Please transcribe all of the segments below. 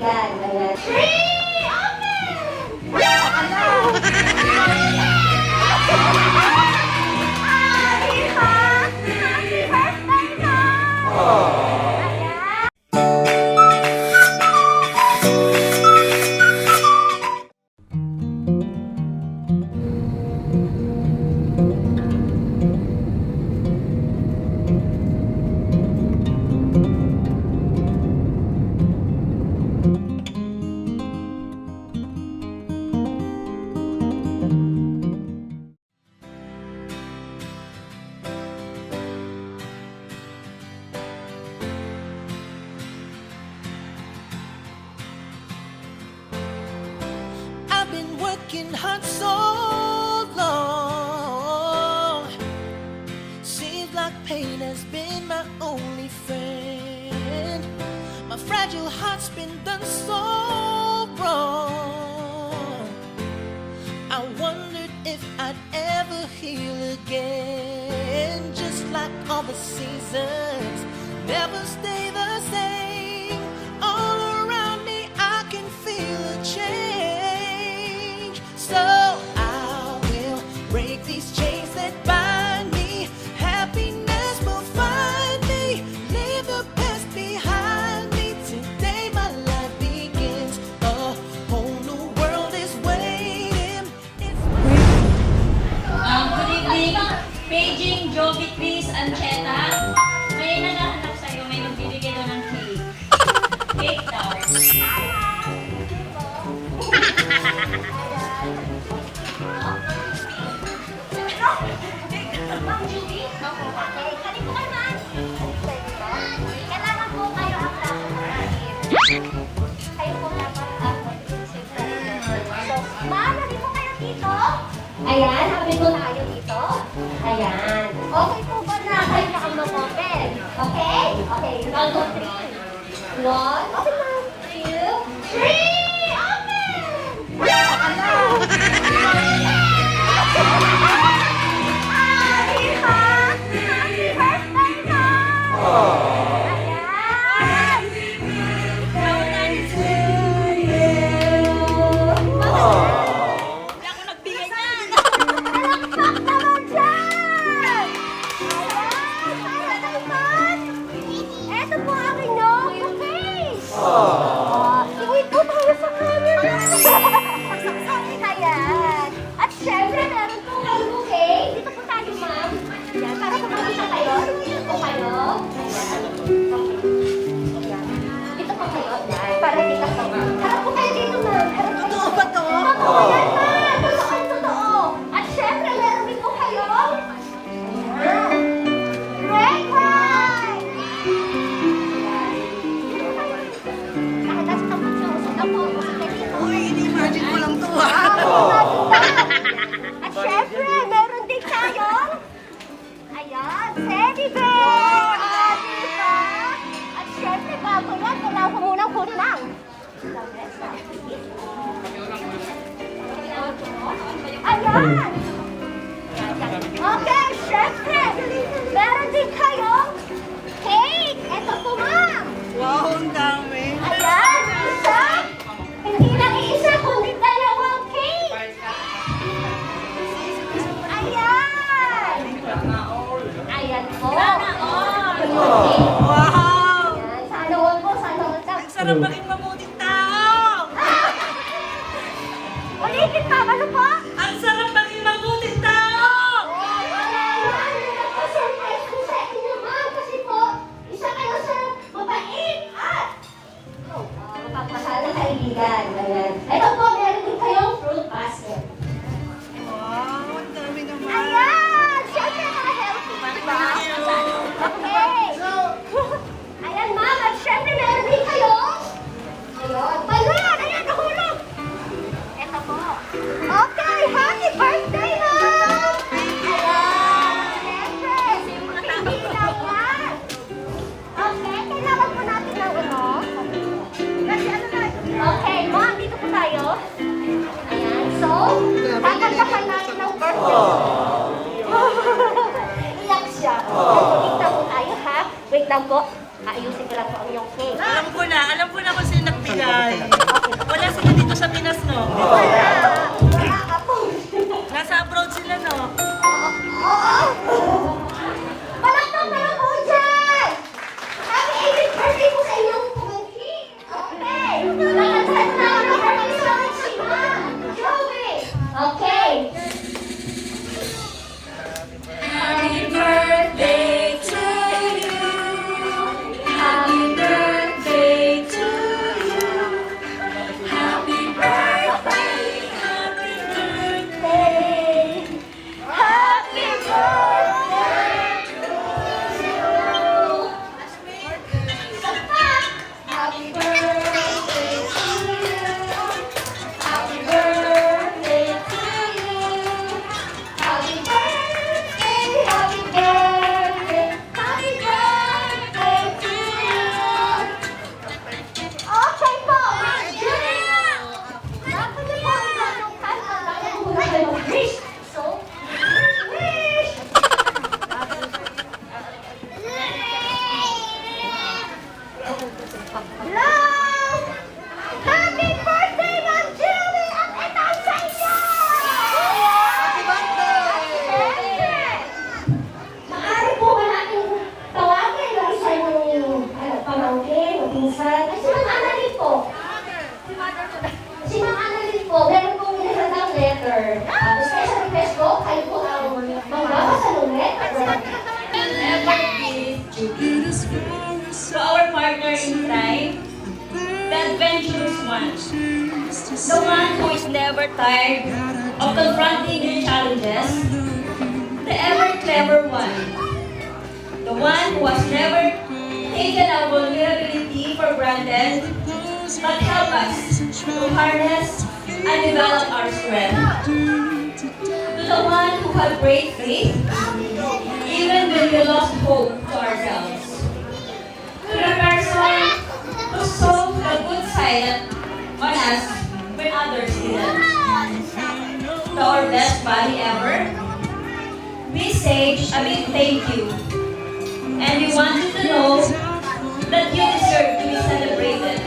kaibigan. Ganyan. Three, open! Happy birthday, Mom! Been working hard so long. Seems like pain has been my only friend. My fragile heart's been done so wrong. I wondered if I'd ever heal again. Just like all the seasons never stay the same. All around me I can feel a change. So I will break these chains that bind me. Happiness will find me. Leave the past behind me. Today my life begins. A whole new world is waiting. Good evening. Paging Joby Chris Ancheta. May naghahanap sa'yo. May nagbibigay daw ng cake. Cake daw. Ma'am Judy? Opo. Okay, halika kayo, ma'am. Kailangan po kayo ang lahat. Kayo po dapat ang mag-isip. So, ma'am, halika po kayo dito. Ayan, habi po tayo dito. Ayan. Okay po ba na kayo na ang mag-open? Okay? Okay, 1, 2, 3. 1, okay, ma'am. 2, 3, open! Happy birthday, Mom! Ayan! Wala ko nagbigay niyan. Palakpak naman dyan! Ayan! Para kay Mom! Eto po ang inyong cookies! Iwit po tayo sa kanya! Ayan! At syempre, meron po kayo bouquet. Dito po tayo, Ma'am. Ayan, para po makita kayo. Dito po kayo. Ayan. Dito po kayo. Ayan, para kita po. Harap po kayo dito, Ma'am. Harap po. Totoo ba to? Totoo yan, Ma'am. Totoo, totoo. At syempre, meron din po kayo. Ayan. Great one! Nakatas ka po siya. Usap po. Usap kayo dito. Uy, ini-imagine ko lang to ha. At syempre, meron din tayong ayan, teddy bear! Diba? At syempre, bago yan, kailangan ko munang kunin ang ayan! Okay, syempre, meron din kayong cake! Ito po, ma'am! Wow, ang dami. Ayan, isa! Hindi lang isa, kundi dalawang cake! Ayan! Ayan po! Wow! Ayan, sana all po, sana all lang. Ang sarap maging mabuting tao! Ulitin, ma'am, ano po? Ang sarap maging mabuting tao! Wala naman, nagpa-surprise ko sa inyo, ma'am, kasi po, isa kayo sa mabait at mapagmahal na kaibigan. Ayan. Ito po, meron din kayong fruit basket. Wow, ang dami naman. Ayan! Siyempre, mga healthy, diba? Okay. Ayan, ma'am. At siyempre, meron din kayo. Ayun. Balon! Ayan, nahulog. Ito po. Okay. Happy birthday, ma'am! Ayan. Siyempre. Hindi lang yan. Okay. Kailangan po natin ng ano. Kasi ano na. Okay, ma'am. Dito po tayo. Ayan. So, tatantakan natin ng birthday. Iyak siya. Wait lang po tayo, ha? Wait lang po. Ayusin ko lang po ang iyong cake. Alam ko na kung sino nagpili. bigay. Wala sila dito sa Pinas, no? Nasa abroad sila, no? Palakpak na lang po dyan! Happy 80th birthday po sa inyong pumangkin! Okay! Nakansad na ako ng birthday sa akin si Ma'am Joey! Okay! Happy birthday to you. Happy birthday to you. Happy birthday, happy birthday. Happy birthday to you! Happy birthday to you! Happy birthday to you! Happy birthday, happy birthday, happy birthday to you! Okay po, dapat niyo po ang itanong kanta dahil muna kayo mag-wish. So, wish! Hello! Happy birthday, Ma'am Julie! At ito ang sa inyo! Happy birthday! Maaari po ba natin tawagin ang isa yung pamangkin o pinsan? Ay, si Ma'am Annalyn po. Si Ma'am Annalyn po, meron pong nihandang letter. Special request po, kayo po ang magbabasa ng letter. Never give to our partner in crime, the adventurous one, the one who is never tired of confronting new challenges, the ever clever one, the one who has never taken our vulnerability for granted, but help us to harness and develop our strength, to the one who had great faith, even when we lost hope to ourselves. To the person who saw the good side on us when others didn't. To our best buddy ever, we say a big thank you. And we want you to know that you deserve to be celebrated.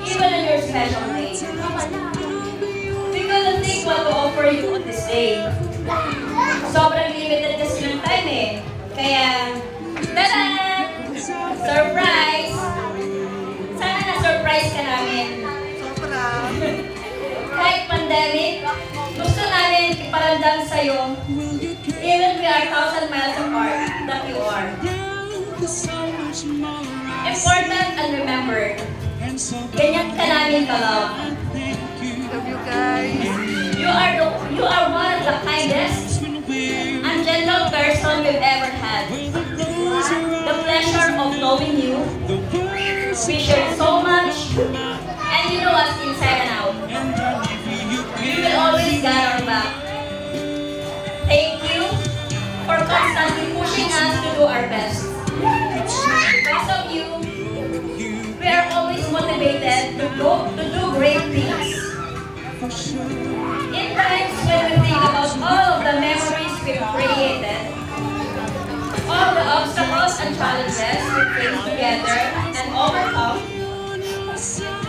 Even on your special day. We couldn't think what to offer you on this day. Sobrang limited kasi ng time eh. Kaya, tada! Surprise! Sana na-surprise ka namin. Kahit pandemic, gusto namin iparamdam sa'yo, even we are 1,000 miles apart, that you are. Important and remembered. Ganyan ka namin ka-love. You are one of the kindest and gentle person we've ever had. The pleasure of knowing you. We share so much, and you know us inside and out. We will always got our back. Thank you for constantly pushing us to do our best. Because of you, we are always motivated to do great things. In times when we think about all of the memories we've created, all the obstacles and challenges we faced together and overcome,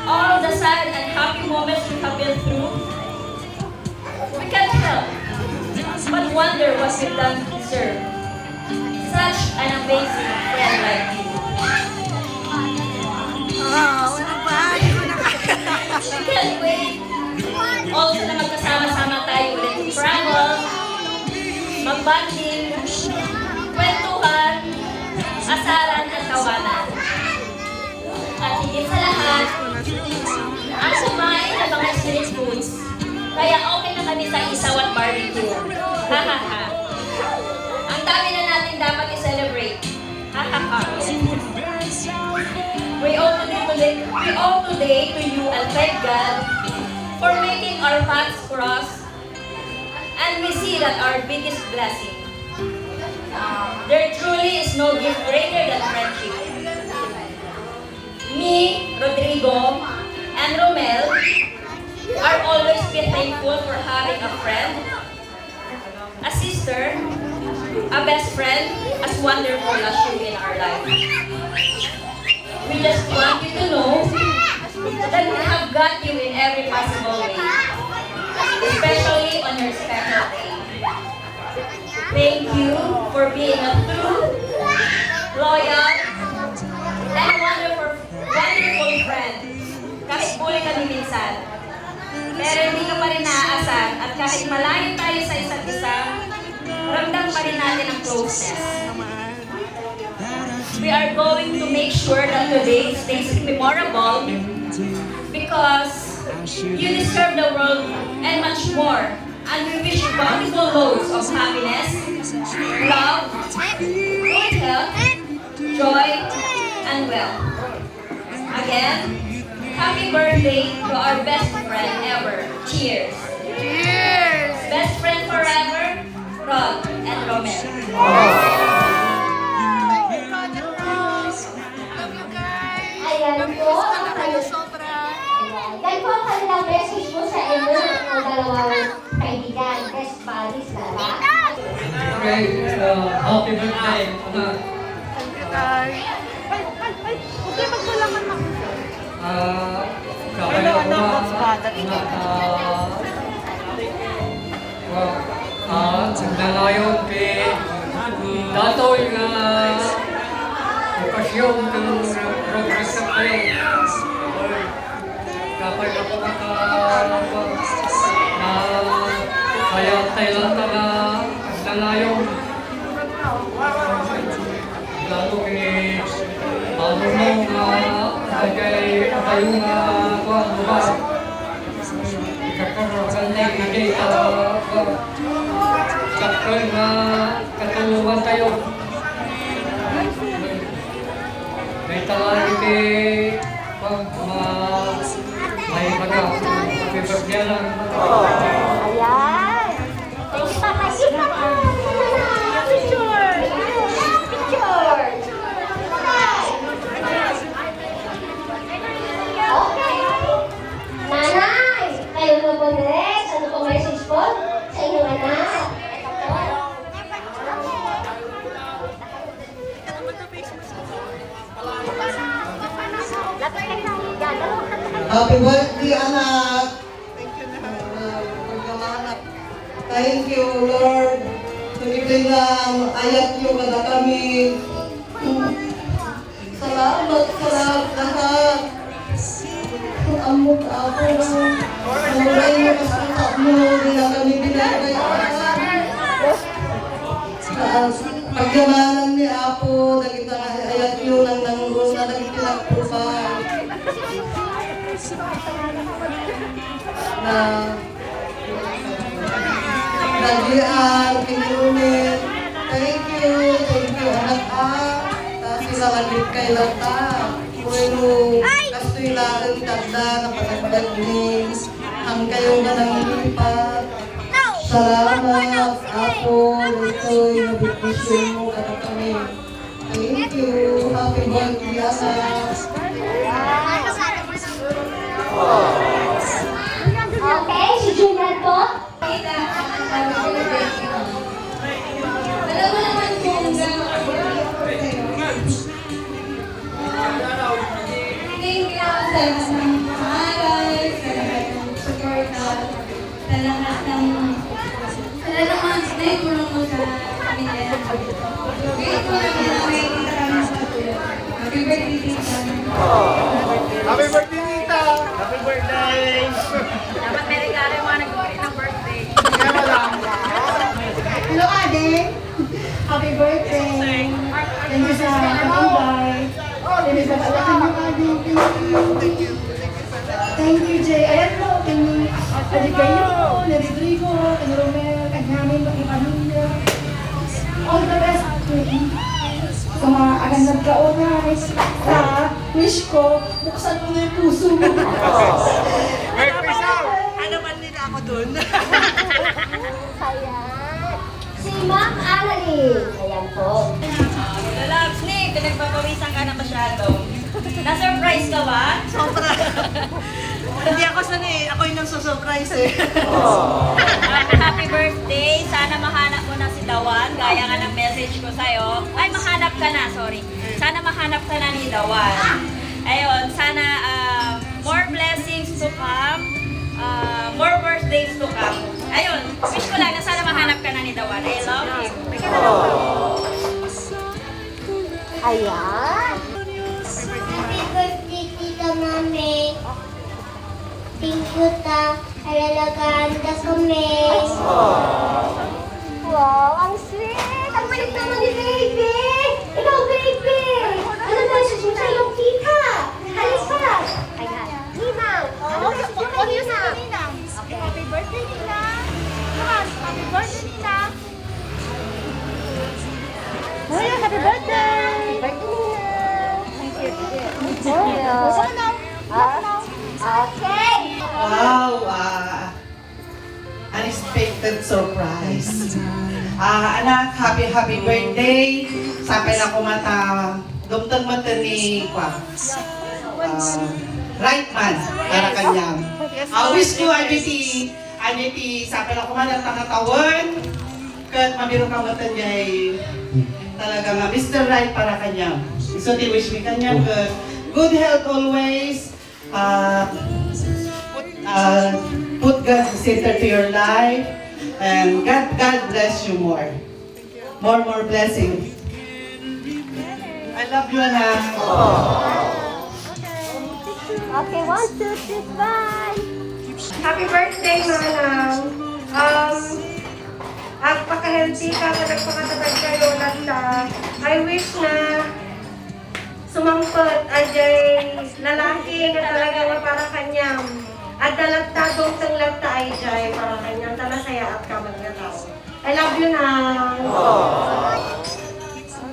all the sad and happy moments we have been through, we can't help but wonder what we've done to deserve such an amazing friend like you. We can't wait also na magkasama-sama tayo ulit to travel, mag-bonding, kwentuhan, asaran at tawanan. At higit sa lahat, ang sumain ng mga street foods. Kaya okay na kami sa isaw at barbecue. Hahaha. Ang dami na natin dapat i-celebrate. Hahaha. We owe today to you and thank God for making our paths cross. And we see that our biggest blessing. There truly is no gift greater than friendship. Me, Rodrigo, and Romel are always be thankful for having a friend, a sister, a best friend, as wonderful as you in our life. We just want you to know that we have got you in every possible way, especially on your special day. Thank you for being a true, loyal, and wonderful friend. Kahit bully kami minsan. Pero hindi ka pa rin naaasar at kahit malayo tayo sa isa't isa, ramdam pa rin natin ang closeness. We are going to make sure that today stays memorable because you deserve the world and much more. And we wish you bountiful loads of happiness, love, good health, joy, and wealth. Again, happy birthday to our best friend ever. Cheers! Cheers! Best friend forever, Rod and Romel. Ayan po ang yan po ang kanilang message mo sa inyo ng dalawang kaibigan, best buddies na ba? Okay, happy birthday, anak. Kakaya ko nalayon kay datoy nga okasyon ng progress sa kayo. Kapag ako kaya tayo na nalayon. Lalo kay ano mo kay tayo nga kuwan mo ba? Ikakaroon na kita kapag na katulungan tayo. May talaan kay may mga happy birthday lang. Ayan! Ipapakita ko! Picture! Picture! Okay! Nanay! Kayo na po next. Ano pong message po sa inyong anak? Happy birthday, anak! Pagkamanap. Thank you, Lord. Tuloy lang, ayat nyo kada kami. Salamat lahat. Amok ako lang. Mulay mo kasama mo, hindi na kami binagayaan. Pagyamanan ni Apo, nakita ayat nyo lang nangulong na nagpinagpupay. Na nagian, pinunit. Thank you anak Tapos sila lagit kay Lata. Kung kastoy lang tanda na panagdag ni ang kayo na nanglipat. Salamat Apo, ito'y nabibisyon mo kada kami. Thank you, happy birthday anak. Okay, si Julian po. Alam mo naman kung gano'n thank you sa lahat ng pangaral, sa lahat ng support, sa lahat ng tulong mo sa pamilya. Grateful kami na may kita kami sa tulong. Happy birthday, Tita. Happy birthday, Tita! Happy birthday! Dapat may regalo yung mga nag-birthday ng birthday. Kaya wala. Hello, Ade! Happy birthday! Thank you sa pag-invite. Thank you sa pag-invite mo, Ade. Thank you. Thank you, Jay. Ayan po, kay kayo, ni Rodrigo, kay Romel, kay namin, kay pamilya. All the best to you. Sa mga agad nagka-oras, sa wish ko, buksan mo na yung puso mo. Merry Christmas! Ano man nila ako dun? Ayan. Si Ma'am Annalyn. Ayan po. Lalabs, Nick, pinagpapawisan ka na masyado. Na-surprise ka ba? Sobra. Hindi ako sanay. Ako yung nang-surprise eh. Happy birthday! Sana mahanap mo na si Dawan, gaya nga ng message ko sa'yo. Ay, mahanap ka na, sorry. Sana mahanap ka na ni Dawan. Ayun, sana more blessings to come. More birthdays to come. Ayun, wish ko lang na sana mahanap ka na ni The One. I love you. Ayan. Happy birthday, Tita Mami. Thank you, Ta. Alalagaan ka kami. Wow, ang sweet! Ang balik naman ni baby! Ikaw, baby! Ano message mo sa iyong tita? Halika! Ayan. Ninang! Ano message mo kay Ninang? Okay. Happy birthday, Ninang! Happy birthday, Ninang! Ninang, happy birthday! Birthday, Ninang! Thank you. Okay! Wow, unexpected surprise. Anak, happy birthday. Sampai na kumata, dumtang mata ni right man, para kanyang. Wish ko, Aniti, sampai na kumata tangatawan, kat mabiro ka mata niya talaga nga, Mr. Right para kanyang. So, wish me kanyang good health always. Put God center to your life, and God bless you more. More blessings. I love you, Anak. Okay, 1, 2, 3, bye! Happy birthday, Manang. Paka-healthy ka, nagpakatabad kayo at I wish na sumangkot ajay lalaki na talaga para kanyang at dalagtagong sang lagta ay jay para kanyang talasaya at kamag na tao. I love you na.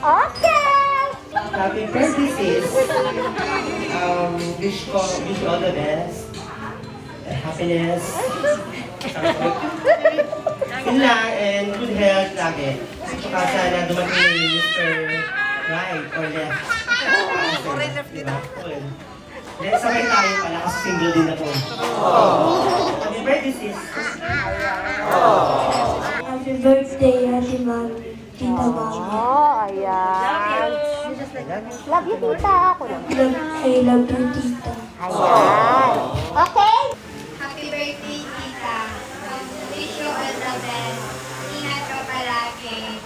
Okay! Happy birthday, sis. Wish you all the best. Happiness. Yun lang, and good health lagi. Saka sana dumating ni Mr. Right or left. Diba? Then sabay tayo pala kasi single din ako. Happy birthday, sis. Happy birthday, Ate Mami. Tita Mami. Oh, ayan. Love you, tita. Ako lang. I love you, Tita. Ayan. Okay? Happy birthday, Tita. Wish you all the best. Ingat ka palagi.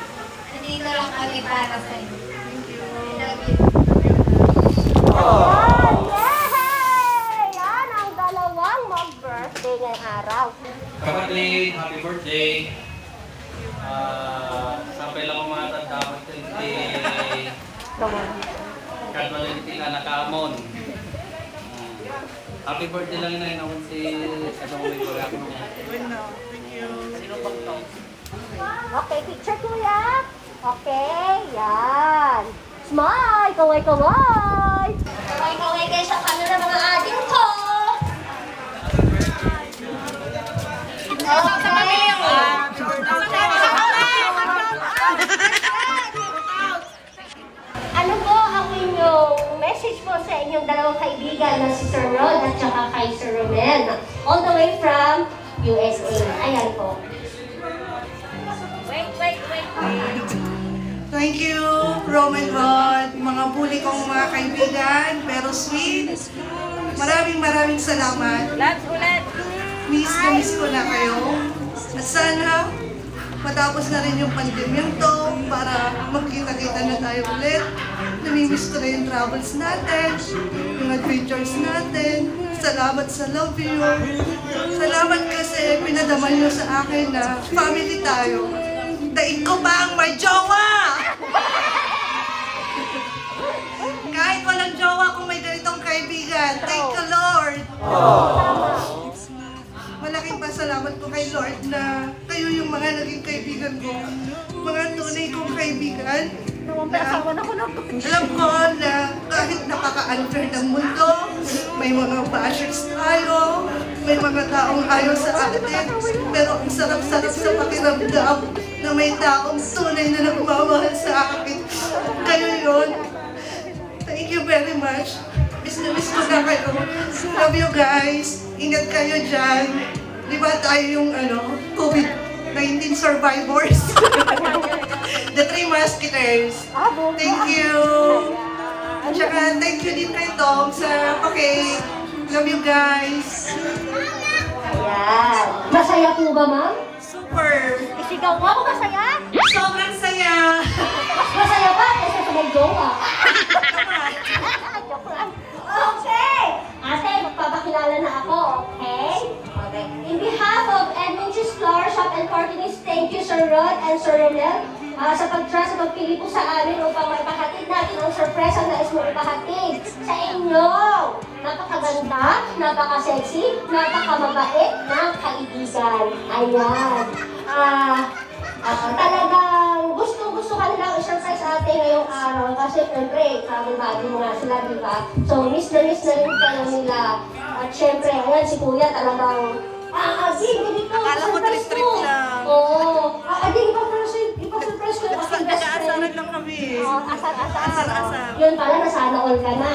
Nandito lang kami para sa'yo. Thank you. I love you. Ayan. Yay! Yan ang dalawang mag-birthday ngayong araw. Kapatid, happy birthday. Sampai lang umatad dapat katwalinti na nakamon. Happy birthday lang na inawon si Kadong Ligorap mo. Sino bang to? Okay, picture kuya. Okay, yan. Smile! Kaway-kaway! Kaway-kaway kayo sa camera mga adik ko. Ano po ang inyong message po sa inyong dalawang kaibigan na si Sir Ron at saka kay Sir Romel? All the way from USA. Ayan po. Wait. Thank you, Roman Rod, mga bully kong mga kaibigan, pero sweet. Maraming salamat. Labs ulit. Miss ko na kayo. At sana, matapos na rin yung pandemyang to para magkita-kita na tayo ulit. Namimiss ko na yung travels natin, yung adventures natin. Salamat sa love you. Salamat kasi pinadaman nyo sa akin na family tayo. Daig ko pa ang may jowa! Kahit walang jowa kung may ganitong kaibigan, thank you, Lord! Malaking pasalamat ko kay Lord na kayo yung mga naging kaibigan ko. Mga tunay kong kaibigan. Alam ko na kahit napaka-unfair ng mundo, may mga bashers tayo, may mga taong ayaw sa atin, pero ang sarap-sarap sa pakiramdam na may taong tunay na nagmamahal sa akin. Kayo yun. Thank you very much. Miss na kayo. Love you guys. Ingat kayo dyan. Di ba tayo yung COVID-19 survivors? The Three Musketeers. Thank you. At saka thank you din kay Tom sa Love you guys. Ayan. Masaya po ba, ma'am? Super. Isigaw mo ako masaya? Sobrang saya. Mas masaya pa kaysa sa may jowa. Joke lang. Okay! Ate, magpapakilala na ako, okay? Okay. In behalf of Edmonds Flower Shop and Cartoonist, thank you Sir Rod and Sir Romel sa pag-trust at pagpili po sa amin upang maipahatid natin ang sorpresa na is mo ipahatid sa inyo. Napakaganda, napaka-sexy, napakamabait ng kaibigan. Ayan. Talagang gusto ka nilang i-surprise ate ngayong araw kasi syempre, kababati mo nga sila, di ba? So, miss na rin kayo nila. At syempre, ayan, si kuya talagang, Adi, ganito, Akala ko surprise trip-trip ko. lang. Oo. Adi, ipa-surprise ko yung aking best friend. Asaran lang kami. Asar-asar. Asar-asar. Yun pala, nasana all ka na.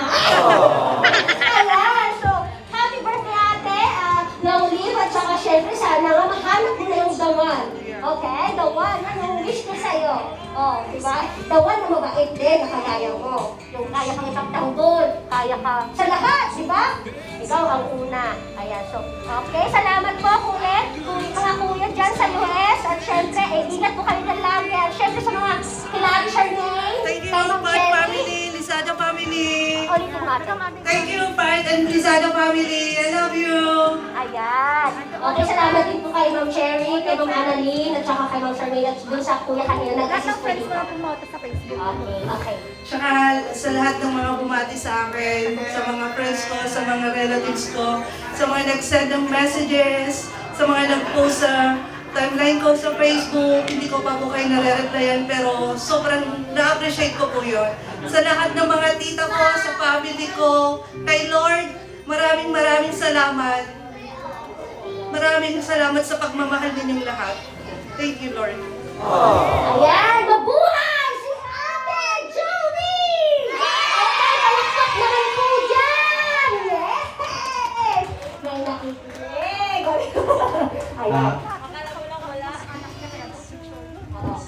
Ayan, so, happy birthday ate, long live, at saka syempre, sana nga mahanap mo na yung the one. Okay, the one, anong wish ko sa'yo? Oh, diba? The one na mabait din, na kagaya mo. Yung kaya kang ipagtanggol, kaya ka sa lahat, diba? Ikaw ang una. Ayan, so, okay, salamat po, kuya. Mga kuya dyan sa US, at syempre, ingat po kayo ng lagi. At syempre sa mga kilala Charmaine, Thank you, kay Ma'am Part Cherry. Family, Lizada Family. Ulitin natin. Thank you, Part and Lizada Family. I love you. Ayan. Okay, salamat din po kay Ma'am Cherry, kay Ma'am Annalyn, at saka kay Ma'am Charmaine, at dun sa kuya kanina nag-assist po dito. Okay, okay. Tsaka sa lahat ng mga bumati sa akin, sa mga friends ko, sa mga relatives ko, sa mga nag-send ng messages, sa mga nag-post sa timeline ko sa Facebook, hindi ko pa po kayo nare-replyan, pero sobrang na-appreciate ko po yun. Sa lahat ng mga tita ko, sa family ko, kay Lord, maraming salamat. Maraming salamat sa pagmamahal ninyong lahat. Thank you, Lord. Ayan, mabuhay si Ate Joey! Okay, palakpak naman po dyan! Yes! May nakikinig! Ayan.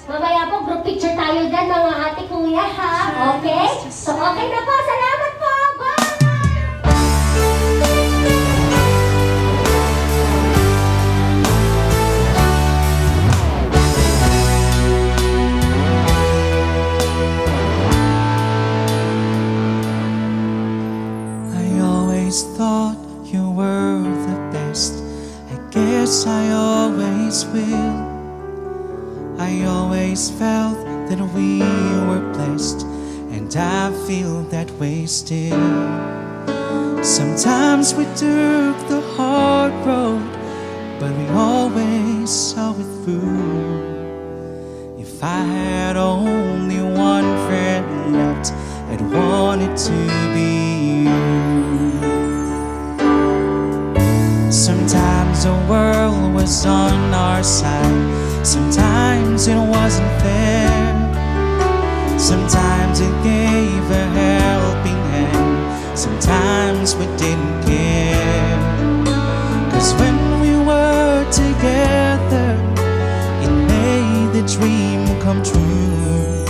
Mamaya po, group picture tayo dyan mga ate kuya ha? Okay? So okay na po, salamat po! Bye! I always thought you were the best. I guess I always will. I always felt that we were blessed, and I feel that way still. Sometimes we took the hard road, but we always saw it through. If I had only one friend left, I'd want it to be you. Sometimes the world was on our side, sometimes it wasn't fair. Sometimes it gave a helping hand, sometimes we didn't care. 'Cause when we were together, it made the dream come true.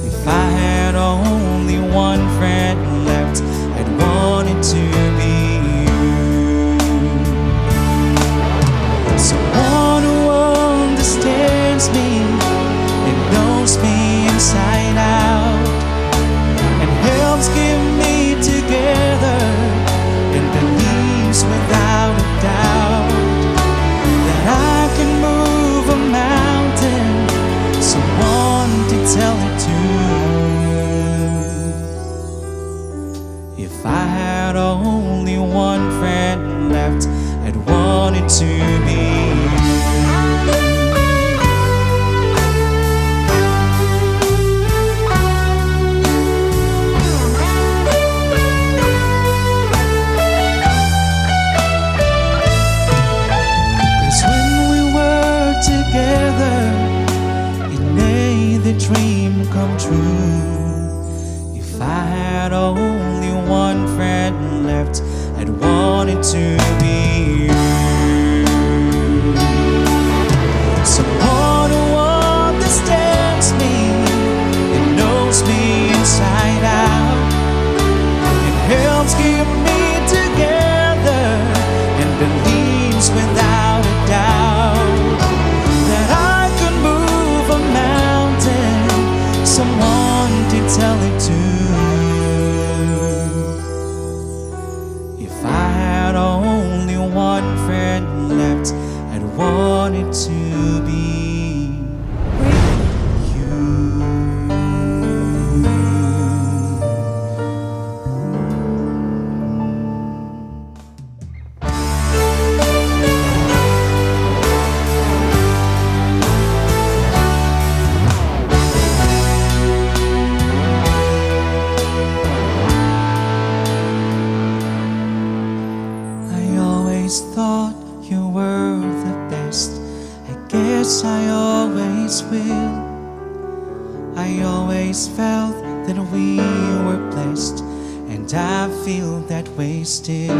If I had only one friend left, I'd want it to be you. Someone who understands me and knows me inside out, and helps keep me together, and believes without a doubt that I can move a mountain. Someone to tell it to. If I had only one friend left, I'd want it to be you. Together, it made the dream come true. If I had only one friend left, I'd want it to be you. Someone who understands me and knows me inside out, and helps keep me together, wanted to be you. I always thought you were the best. I guess I always will. I always felt that we were blessed, and I feel that way still.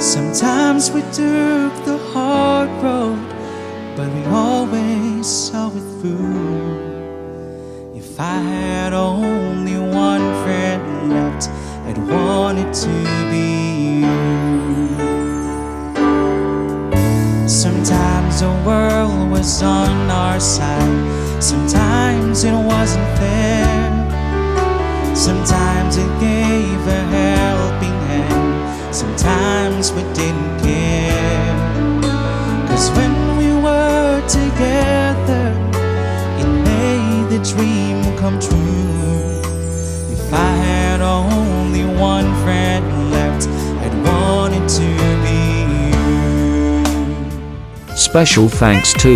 Sometimes we took the hard road, but we always saw it through. If I had only one friend left, I'd want it to be you. Sometimes the world was on our side, sometimes it wasn't fair. Sometimes it gave a helping hand, sometimes we didn't care. 'Cause when we were together, it made the dream come true. If I had only one friend left, I'd want it to be you. Special thanks to